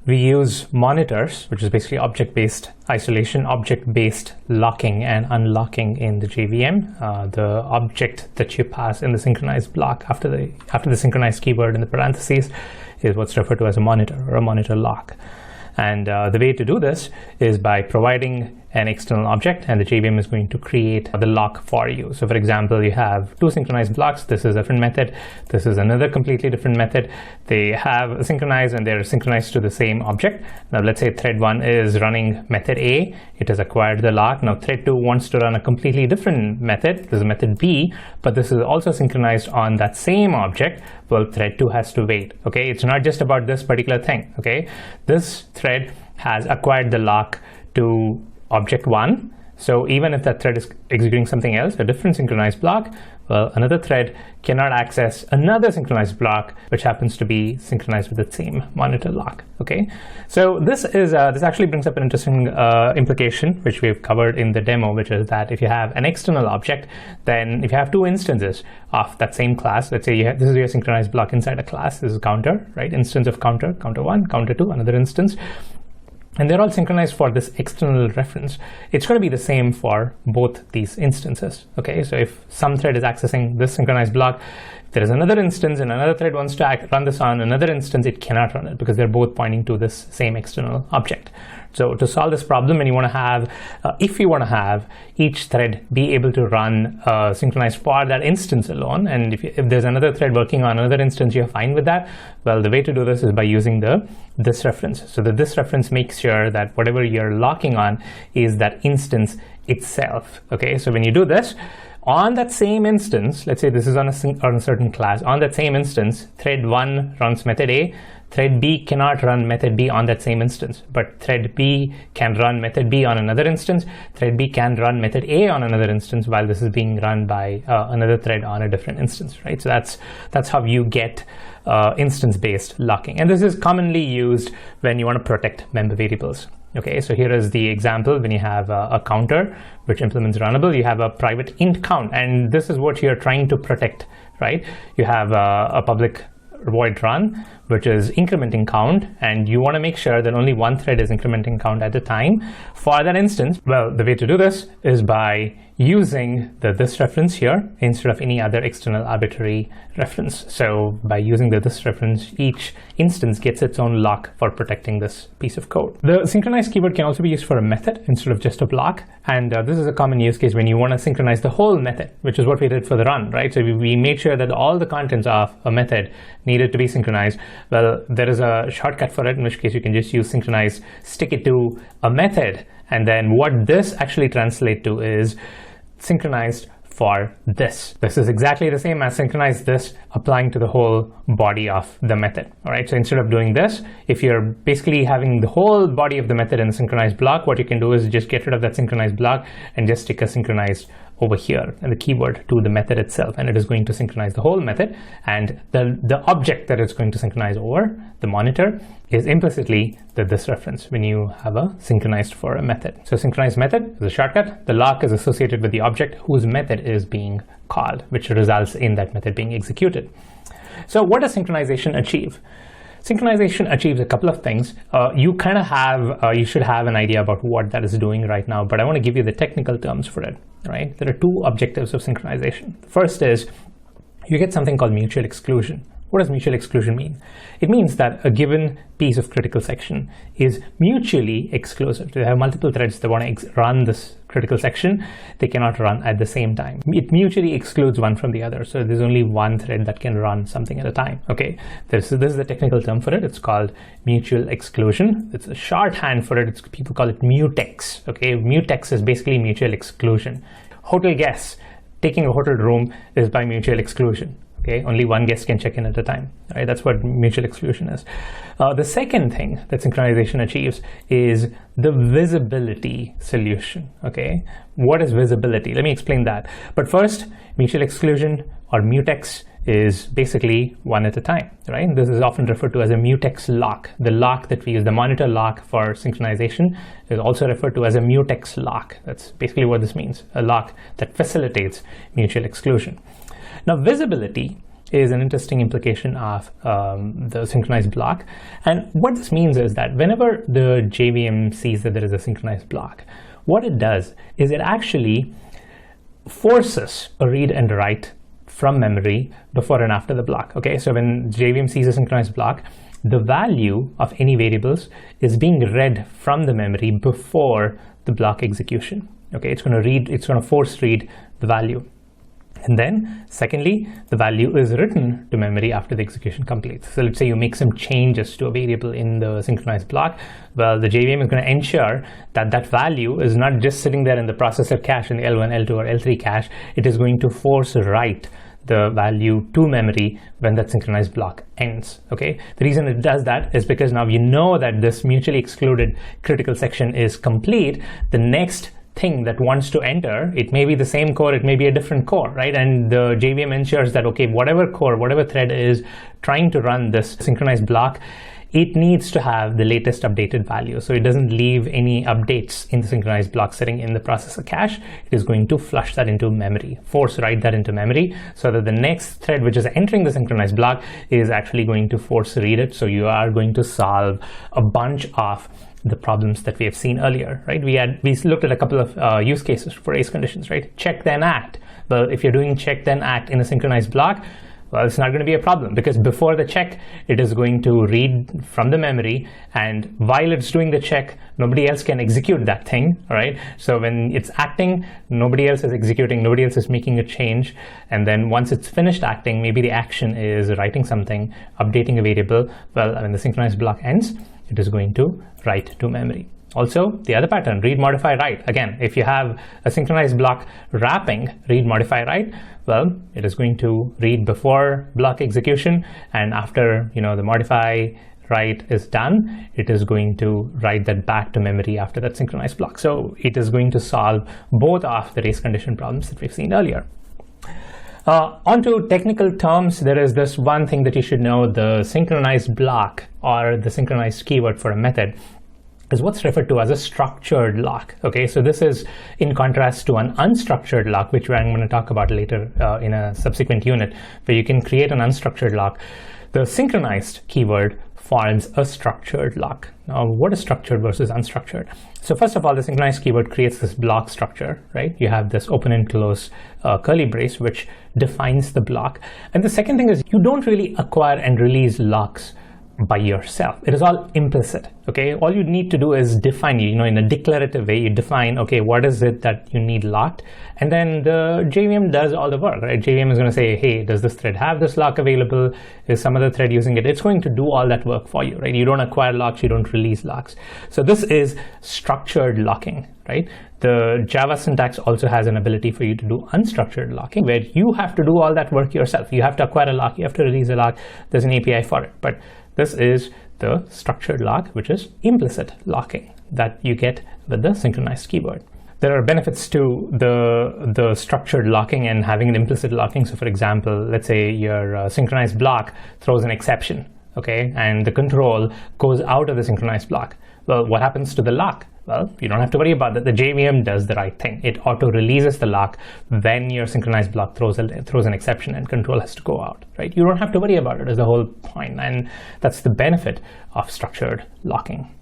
we use monitors, which is basically object-based isolation, object-based locking and unlocking in the JVM. The object that you pass in the synchronized block after the synchronized keyword in the parentheses is what's referred to as a monitor or a monitor lock. And the way to do this is by providing an external object, and the JVM is going to create the lock for you. So for example, you have two synchronized blocks. This is a different method. This is another completely different method. They have synchronized and they're synchronized to the same object. Now let's say thread 1 is running method A. It has acquired the lock. Now thread 2 wants to run a completely different method. This is method B, but this is also synchronized on that same object. Well, thread 2 has to wait. Okay, it's not just about this particular thing. Okay, this thread has acquired the lock to object 1. So even if that thread is executing something else, a different synchronized block, well, another thread cannot access another synchronized block, which happens to be synchronized with the same monitor lock. Okay, so this actually brings up an interesting implication, which we've covered in the demo, which is that if you have an external object, then if you have two instances of that same class, let's say this is your synchronized block inside a class. This is counter, right? Instance of counter, counter 1, counter 2, another instance. And they're all synchronized for this external reference. It's going to be the same for both these instances. Okay, so if some thread is accessing this synchronized block, if there is another instance and another thread wants to run this on another instance, it cannot run it because they're both pointing to this same external object. So to solve this problem, and you want to have, if you want to have each thread be able to run synchronized for that instance alone, and if there's another thread working on another instance, you're fine with that. Well, the way to do this is by using this reference. So this reference makes sure that whatever you're locking on is that instance itself. Okay, so when you do this, on that same instance, let's say this is on a certain class, on that same instance, thread 1 runs method A, thread B cannot run method B on that same instance, but thread B can run method B on another instance, thread B can run method A on another instance while this is being run by another thread on a different instance, right? So that's how you get instance-based locking. And this is commonly used when you want to protect member variables. Okay, so here is the example. When you have a counter which implements runnable, you have a private int count, and this is what you're trying to protect, right? You have a public void run, which is incrementing count, and you want to make sure that only one thread is incrementing count at a time for that instance. Well, the way to do this is by using this reference here instead of any other external arbitrary reference. So by using this reference, each instance gets its own lock for protecting this piece of code. The synchronized keyword can also be used for a method instead of just a block, and this is a common use case when you want to synchronize the whole method, which is what we did for the run, right? So we made sure that all the contents of a method needed to be synchronized. Well, there is a shortcut for it, in which case you can just use synchronize, stick it to a method, and then what this actually translates to is synchronized for this. This is exactly the same as synchronize this applying to the whole body of the method. All right, so instead of doing this, if you're basically having the whole body of the method in a synchronized block, what you can do is just get rid of that synchronized block and just stick a synchronized over here and the keyword to the method itself, and it is going to synchronize the whole method, and the object that it's going to synchronize over, the monitor, is implicitly this reference when you have a synchronized for a method. So synchronized method is a shortcut. The lock is associated with the object whose method is being called, which results in that method being executed. So what does synchronization achieve? Synchronization achieves a couple of things. You should have an idea about what that is doing right now, but I want to give you the technical terms for it, right? There are two objectives of synchronization. The first is you get something called mutual exclusion. What does mutual exclusion mean? It means that a given piece of critical section is mutually exclusive. They have multiple threads that want to run this critical section. They cannot run at the same time. It mutually excludes one from the other. So there's only one thread that can run something at a time. Okay, this is the technical term for it. It's called mutual exclusion. It's a shorthand for it. People call it mutex. Okay, mutex is basically mutual exclusion. Hotel guests taking a hotel room is by mutual exclusion. Okay, only one guest can check in at a time. Right? That's what mutual exclusion is. The second thing that synchronization achieves is the visibility solution. Okay, what is visibility? Let me explain that. But first, mutual exclusion or mutex is basically one at a time. Right? This is often referred to as a mutex lock. The lock that we use, the monitor lock for synchronization, is also referred to as a mutex lock. That's basically what this means, a lock that facilitates mutual exclusion. Now, visibility is an interesting implication of the synchronized block. And what this means is that whenever the JVM sees that there is a synchronized block, what it does is it actually forces a read and write from memory before and after the block. Okay, so when JVM sees a synchronized block, the value of any variables is being read from the memory before the block execution. Okay, it's going to force read the value. And then secondly, the value is written to memory after the execution completes. So let's say you make some changes to a variable in the synchronized block. Well, the JVM is going to ensure that that value is not just sitting there in the processor cache in the L1, L2, or L3 cache. It is going to force write the value to memory when that synchronized block ends. Okay, the reason it does that is because now you know that this mutually excluded critical section is complete. The next thing that wants to enter, it may be the same core, it may be a different core, right? And the JVM ensures that, okay, whatever core, whatever thread is trying to run this synchronized block, it needs to have the latest updated value. So it doesn't leave any updates in the synchronized block sitting in the processor cache. It is going to flush that into memory, force write that into memory, so that the next thread which is entering the synchronized block is actually going to force read it. So you are going to solve a bunch of the problems that we have seen earlier, right? We looked at a couple of use cases for race conditions, right? Check then act. Well, if you're doing check then act in a synchronized block, well, it's not going to be a problem, because before the check, it is going to read from the memory, and while it's doing the check, nobody else can execute that thing, right? So when it's acting, nobody else is executing, nobody else is making a change, and then once it's finished acting, maybe the action is writing something, updating a variable. Well, when the synchronized block ends, it is going to write to memory. Also, the other pattern, read, modify, write. Again, if you have a synchronized block wrapping read, modify, write, well, it is going to read before block execution, and after the modify write is done, it is going to write that back to memory after that synchronized block. So it is going to solve both of the race condition problems that we've seen earlier. Onto technical terms, there is this one thing that you should know: the synchronized block, or the synchronized keyword for a method, is what's referred to as a structured lock. Okay, so this is in contrast to an unstructured lock, which I'm going to talk about later in a subsequent unit, where you can create an unstructured lock. The synchronized keyword forms a structured lock. Now, what is structured versus unstructured? So first of all, the synchronized keyword creates this block structure, right? You have this open and close curly brace, which defines the block. And the second thing is, you don't really acquire and release locks by yourself. It is all implicit. Okay, all you need to do is define, in a declarative way, you define, okay, what is it that you need locked, and then the JVM does all the work, right? JVM is going to say, hey, does this thread have this lock available? Is some other thread using it? It's going to do all that work for you, right? You don't acquire locks, you don't release locks. So this is structured locking, right? The Java syntax also has an ability for you to do unstructured locking, where you have to do all that work yourself. You have to acquire a lock, you have to release a lock. There's an API for it, but this is the structured lock, which is implicit locking that you get with the synchronized keyword. There are benefits to the structured locking and having an implicit locking. So for example, let's say your synchronized block throws an exception, okay, and the control goes out of the synchronized block. Well, what happens to the lock? Well, you don't have to worry about that. The JVM does the right thing. It auto-releases the lock when your synchronized block throws an exception and control has to go out, right? You don't have to worry about it, is the whole point. And that's the benefit of structured locking.